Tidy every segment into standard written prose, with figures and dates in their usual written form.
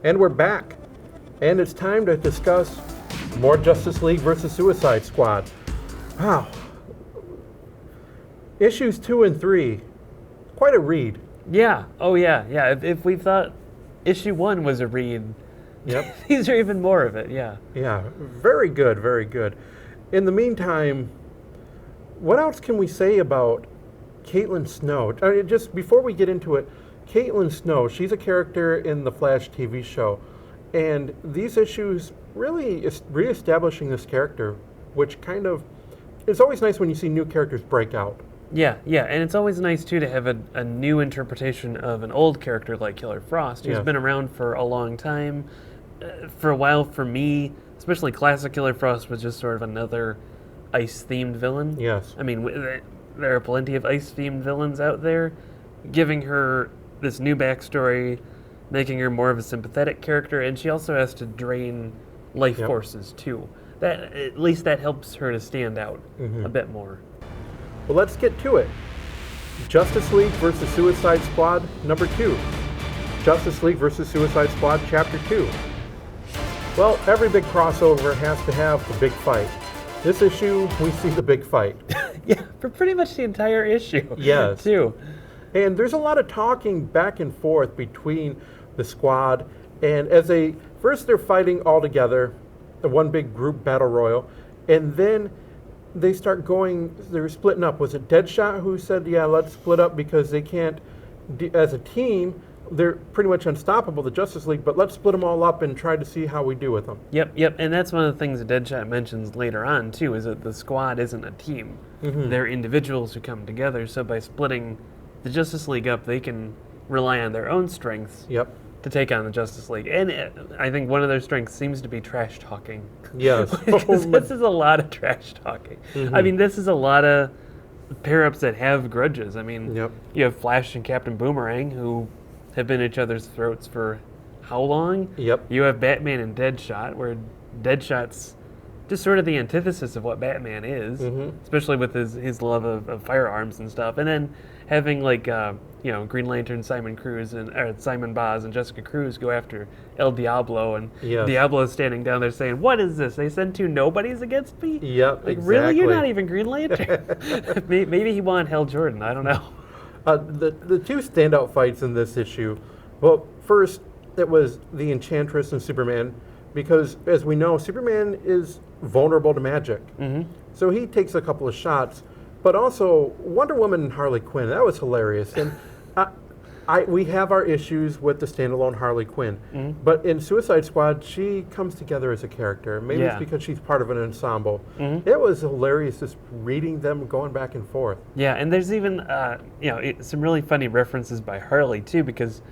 And we're back. And it's time to discuss more Justice League versus Suicide Squad. Wow. Issues 2 and 3. Quite a read. Yeah. Oh, yeah. Yeah. If we thought issue 1 was a read, Yep. these are even more of it. Yeah. Yeah. Very good. Very good. In the meantime, what else can we say about Caitlin Snow? Just before we get into it, Caitlin Snow, she's a character in the Flash TV show. And these issues really is reestablishing this character, which kind of, it's always nice when you see new characters break out. Yeah, and it's always nice, too, to have a new interpretation of an old character like Killer Frost, who's been around for a long time. For a while, for me, especially classic Killer Frost was just sort of another ice-themed villain. Yes. I mean, there are plenty of ice-themed villains out there. Giving her this new backstory, making her more of a sympathetic character, and she also has to drain life forces, too. That at least that helps her to stand out a bit more. Well, let's get to it. Justice League versus Suicide Squad number 2. Justice League versus Suicide Squad chapter 2. Well, every big crossover has to have the big fight. This issue, we see the big fight. Yeah, for pretty much the entire issue. Yes. Too. And there's a lot of talking back and forth between the squad. And as first they're fighting all together, the one big group battle royal, and then they start going, they're splitting up. Was it Deadshot who said, yeah, let's split up because they can't, as a team, they're pretty much unstoppable, the Justice League, but let's split them all up and try to see how we do with them. Yep, and that's one of the things that Deadshot mentions later on, too, is that the squad isn't a team. They're individuals who come together, so by splitting the Justice League up, they can rely on their own strengths to take on the Justice League. And I think one of their strengths seems to be trash talking. Yes. Because this is a lot of trash talking. I mean, this is a lot of pair-ups that have grudges. I mean, you have Flash and Captain Boomerang, who have been at each other's throats for how long? You have Batman and Deadshot, where Deadshot's just sort of the antithesis of what Batman is, especially with his love of firearms and stuff. And then having Green Lantern, Simon Baz and Jessica Cruz go after El Diablo, and Diablo's standing down there saying, "What is this? They sent 2 nobodies against me?" Exactly. Really? You're not even Green Lantern. Maybe he wanted Hal Jordan. I don't know. The 2 standout fights in this issue, well, first, it was the Enchantress and Superman, because, as we know, Superman is vulnerable to magic. So he takes a couple of shots, but also Wonder Woman and Harley Quinn, that was hilarious. And we have our issues with the standalone Harley Quinn, but in Suicide Squad, she comes together as a character. Maybe it's because she's part of an ensemble. It was hilarious just reading them going back and forth. Yeah, and there's even some really funny references by Harley too, because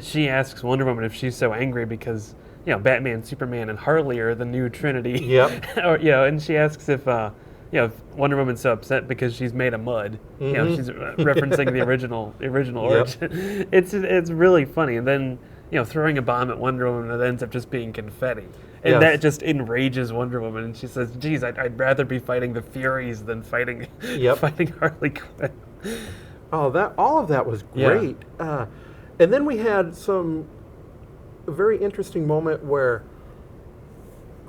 she asks Wonder Woman if she's so angry because Batman, Superman, and Harley are the new Trinity. And she asks if Wonder Woman's so upset because she's made of mud. She's referencing the original origin. It's really funny. And then throwing a bomb at Wonder Woman that ends up just being confetti, and that just enrages Wonder Woman. And she says, "Geez, I'd rather be fighting the Furies than fighting Harley Quinn." Oh, all of that was great. And then we had a very interesting moment where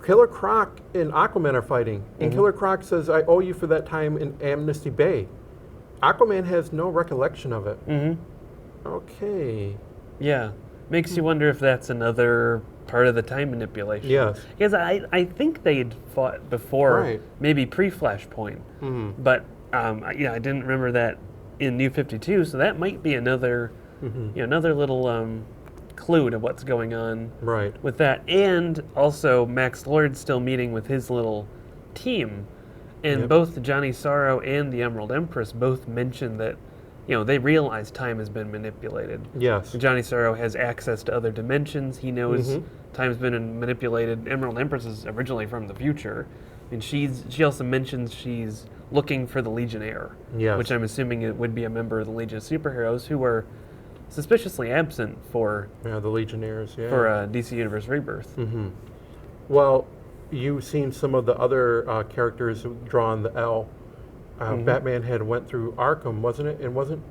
Killer Croc and Aquaman are fighting, and Killer Croc says, "I owe you for that time in Amnesty Bay." Aquaman has no recollection of it. Okay. Yeah. Makes you wonder if that's another part of the time manipulation. Yes. Because I think they'd fought before, maybe pre-Flashpoint. But I didn't remember that in New 52, so that might be another another little clue to what's going on with that. And also Max Lord's still meeting with his little team, and both Johnny Sorrow and the Emerald Empress both mention that they realize time has been manipulated. Yes. Johnny Sorrow has access to other dimensions. He knows time's been manipulated. Emerald Empress is originally from the future, and she also mentions she's looking for the Legionnaire, which I'm assuming it would be a member of the Legion of Superheroes who were suspiciously absent for the Legionnaires for DC Universe Rebirth. Well, you've seen some of the other characters drawn the L. Batman had went through Arkham, wasn't it? And wasn't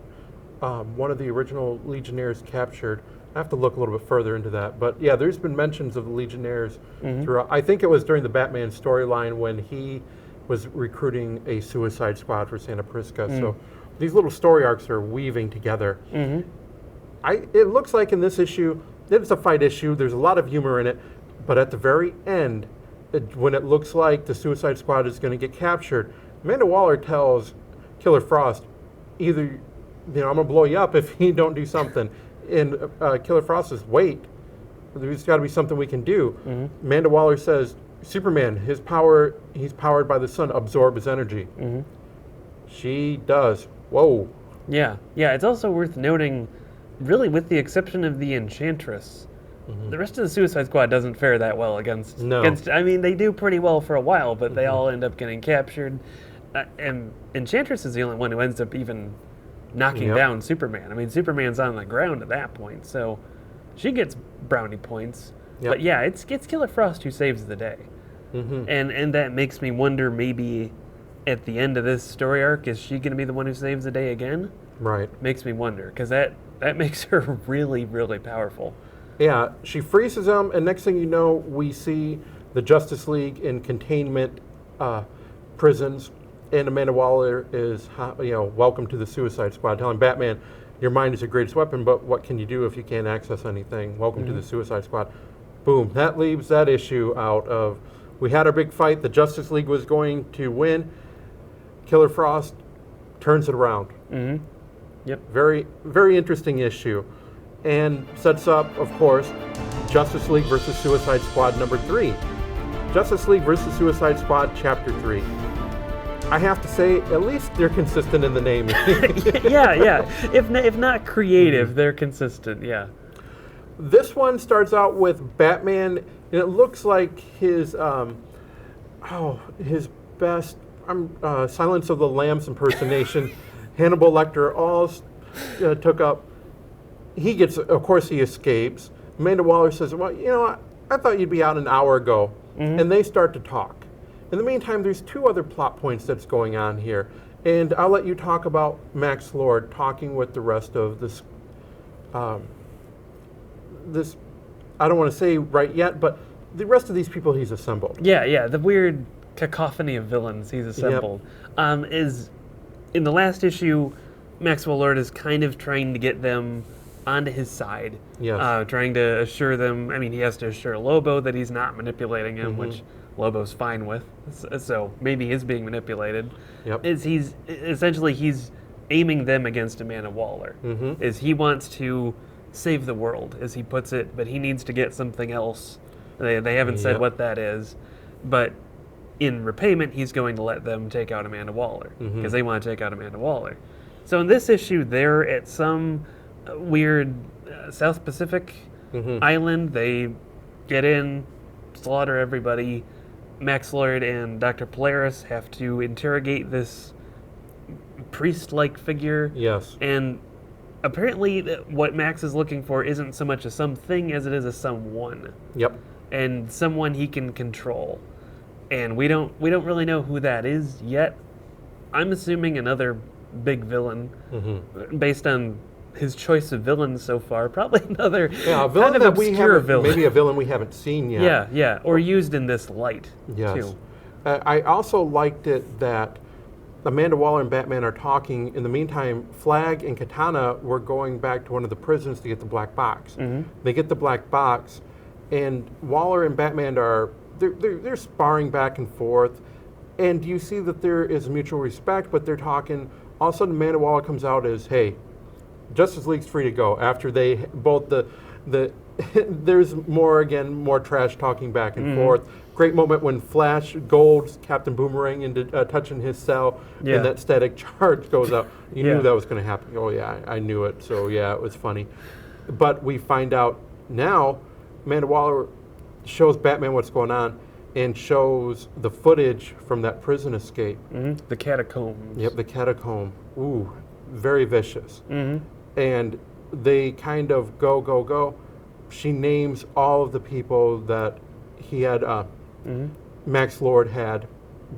one of the original Legionnaires captured? I have to look a little bit further into that. But yeah, there's been mentions of the Legionnaires throughout. I think it was during the Batman storyline when he was recruiting a Suicide Squad for Santa Prisca. So these little story arcs are weaving together. It looks like in this issue, it's a fight issue. There's a lot of humor in it. But at the very end, when it looks like the Suicide Squad is going to get captured, Amanda Waller tells Killer Frost, either, I'm going to blow you up if you don't do something. And Killer Frost says, wait, there's got to be something we can do. Amanda Waller says, Superman, he's powered by the sun, absorb his energy. She does. Whoa. Yeah, it's also worth noting, really with the exception of the Enchantress, the rest of the Suicide Squad doesn't fare that well against... I mean, they do pretty well for a while, but they all end up getting captured. And Enchantress is the only one who ends up even knocking down Superman. I mean, Superman's on the ground at that point, so she gets brownie points. But yeah, it's Killer Frost who saves the day. And that makes me wonder, maybe at the end of this story arc, is she going to be the one who saves the day again? Right. Makes me wonder, because that makes her really, really powerful. Yeah, she freezes them, and next thing you know, we see the Justice League in containment prisons. And Amanda Waller is, welcome to the Suicide Squad, telling Batman, your mind is your greatest weapon, but what can you do if you can't access anything? Welcome to the Suicide Squad. Boom. That leaves that issue out of, we had our big fight, the Justice League was going to win. Killer Frost turns it around. Very, very interesting issue. And sets up, of course, Justice League versus Suicide Squad number 3. Justice League versus Suicide Squad chapter 3. I have to say, at least they're consistent in the name. yeah. If not creative, they're consistent, yeah. This one starts out with Batman, and it looks like his best Silence of the Lambs impersonation. Hannibal Lecter all took up. He escapes. Amanda Waller says, well, I thought you'd be out an hour ago. And they start to talk. In the meantime, there's 2 other plot points that's going on here. And I'll let you talk about Max Lord talking with the rest of this, I don't want to say right yet, but the rest of these people he's assembled. Yeah, the weird cacophony of villains he's assembled. Is, in the last issue, Maxwell Lord is kind of trying to get them onto his side. Trying to assure them, he has to assure Lobo that he's not manipulating him, which Lobo's fine with, so maybe he's being manipulated. He's aiming them against Amanda Waller. Is he wants to save the world, as he puts it, but he needs to get something else. They haven't said what that is, but in repayment, he's going to let them take out Amanda Waller, because they want to take out Amanda Waller. So in this issue, they're at some weird South Pacific island. They get in, slaughter everybody. Max Lord and Dr. Polaris have to interrogate this priest-like figure. And apparently what Max is looking for isn't so much a something as it is a someone. And someone he can control. And we don't really know who that is yet. I'm assuming another big villain, based on his choice of villains so far. Probably another a villain kind of that we obscure haven't, villain. maybe a villain we haven't seen yet. Or used in this light, too. I also liked it that Amanda Waller and Batman are talking. In the meantime, Flag and Katana were going back to one of the prisons to get the black box. They get the black box, and Waller and Batman they're sparring back and forth, and you see that there is mutual respect, but they're talking. All of a sudden, Amanda Waller comes out as, hey, Justice League's free to go. After they both there's more trash talking back and forth. Great moment when Flash golds Captain Boomerang into touching his cell, and that static charge goes out. You knew that was going to happen. Oh yeah, I knew it. So yeah, it was funny. But we find out now, Amanda Waller shows Batman what's going on, and shows the footage from that prison escape. The catacombs. The catacomb. Ooh, very vicious. And they kind of go. She names all of the people that he had, Max Lord had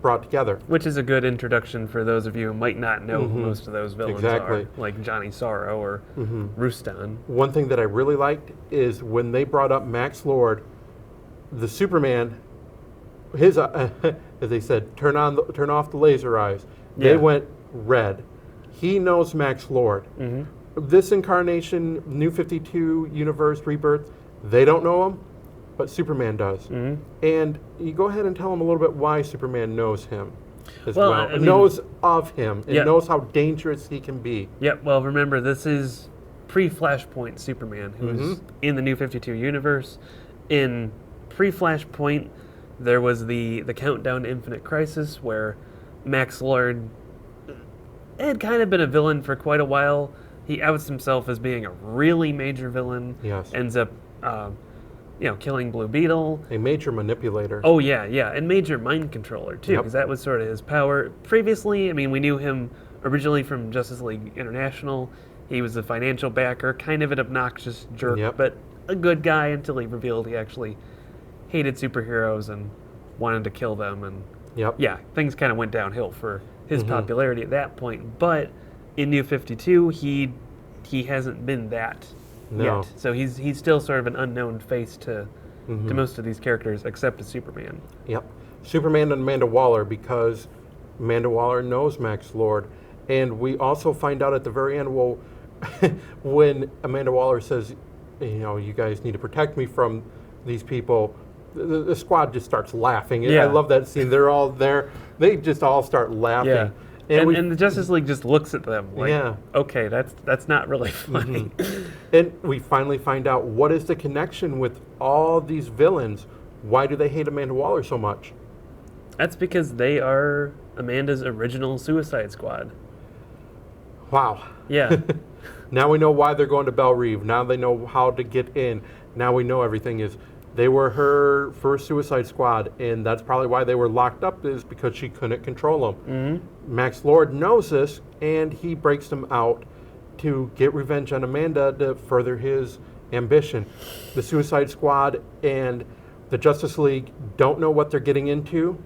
brought together. Which is a good introduction for those of you who might not know who most of those villains Exactly. are, like Johnny Sorrow or Rustan. One thing that I really liked is when they brought up Max Lord, the Superman, his as they said, turn off the laser eyes. They went red. He knows Max Lord. This incarnation, New 52 universe, Rebirth, they don't know him, but Superman does. And you go ahead and tell him a little bit why Superman knows him as well. I mean, knows of him and knows how dangerous he can be. Yep, well, remember, this is pre-Flashpoint Superman, who's in the New 52 universe. In pre-Flashpoint, there was the Countdown to Infinite Crisis, where Max Lord had kind of been a villain for quite a while. He outs himself as being a really major villain. Yes. Ends up, killing Blue Beetle. A major manipulator. Oh, yeah, and major mind controller, too, because that was sort of his power. Previously, I mean, we knew him originally from Justice League International. He was a financial backer, kind of an obnoxious jerk, but a good guy until he revealed he actually hated superheroes and wanted to kill them. And things kind of went downhill for his popularity at that point. But in New 52, he hasn't been that yet. So he's still sort of an unknown face to most of these characters, except to Superman. Superman and Amanda Waller, because Amanda Waller knows Max Lord. And we also find out at the very end, well, when Amanda Waller says, you guys need to protect me from these people, the squad just starts laughing. I love that scene. They're all there. They just all start laughing. And the Justice League just looks at them like, okay, that's not really funny. And we finally find out what is the connection with all these villains. Why do they hate Amanda Waller so much? That's because they are Amanda's original Suicide Squad. Wow. Yeah. Now we know why they're going to Belle Reve. Now they know how to get in. Now we know everything is. They were her first Suicide Squad, and that's probably why they were locked up, is because she couldn't control them. Max Lord knows this, and he breaks them out to get revenge on Amanda to further his ambition. The Suicide Squad and the Justice League don't know what they're getting into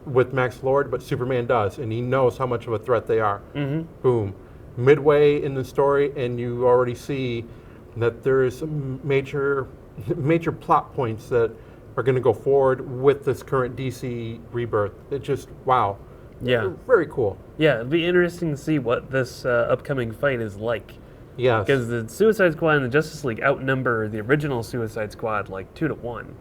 with Max Lord, but Superman does, and he knows how much of a threat they are. Boom. Midway in the story, and you already see that there is some major plot points that are going to go forward with this current DC Rebirth. It just, wow. Yeah. Very cool. Yeah, it'd be interesting to see what this upcoming fight is like. Yes. Because the Suicide Squad and the Justice League outnumber the original Suicide Squad like 2-1.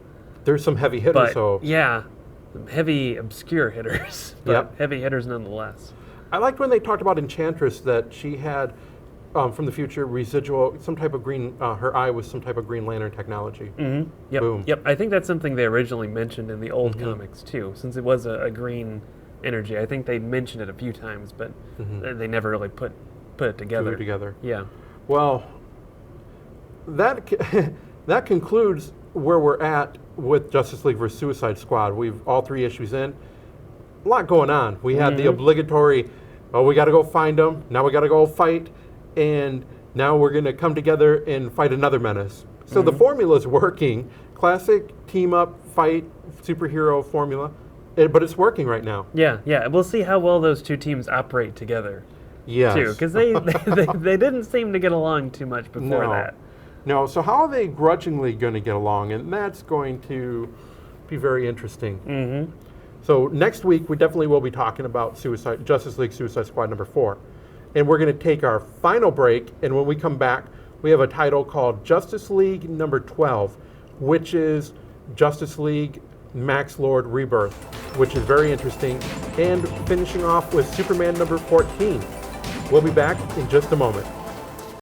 There's some heavy hitters, though. Yeah, some heavy, obscure hitters, but heavy hitters nonetheless. I liked when they talked about Enchantress, that she had, from the future, residual, some type of green, her eye was some type of Green Lantern technology. Yep. Boom. Yep, I think that's something they originally mentioned in the old comics, too, since it was a green energy. I think they mentioned it a few times, but they never really put it together. Put it together. Yeah. Well, that concludes where we're at with Justice League vs. Suicide Squad. We've all 3 issues in. A lot going on. We had the obligatory, we got to go find them. Now we got to go fight. And now we're going to come together and fight another menace. So the formula's working. Classic team-up, fight, superhero formula. But it's working right now. Yeah. We'll see how well those 2 teams operate together. Yes. Too, because they didn't seem to get along too much before that. No, so how are they grudgingly going to get along? And that's going to be very interesting. So next week, we definitely will be talking about Justice League Suicide Squad number 4. And we're going to take our final break, and when we come back, we have a title called Justice League number 12, which is Justice League Max Lord Rebirth, which is very interesting, and finishing off with Superman number 14. We'll be back in just a moment.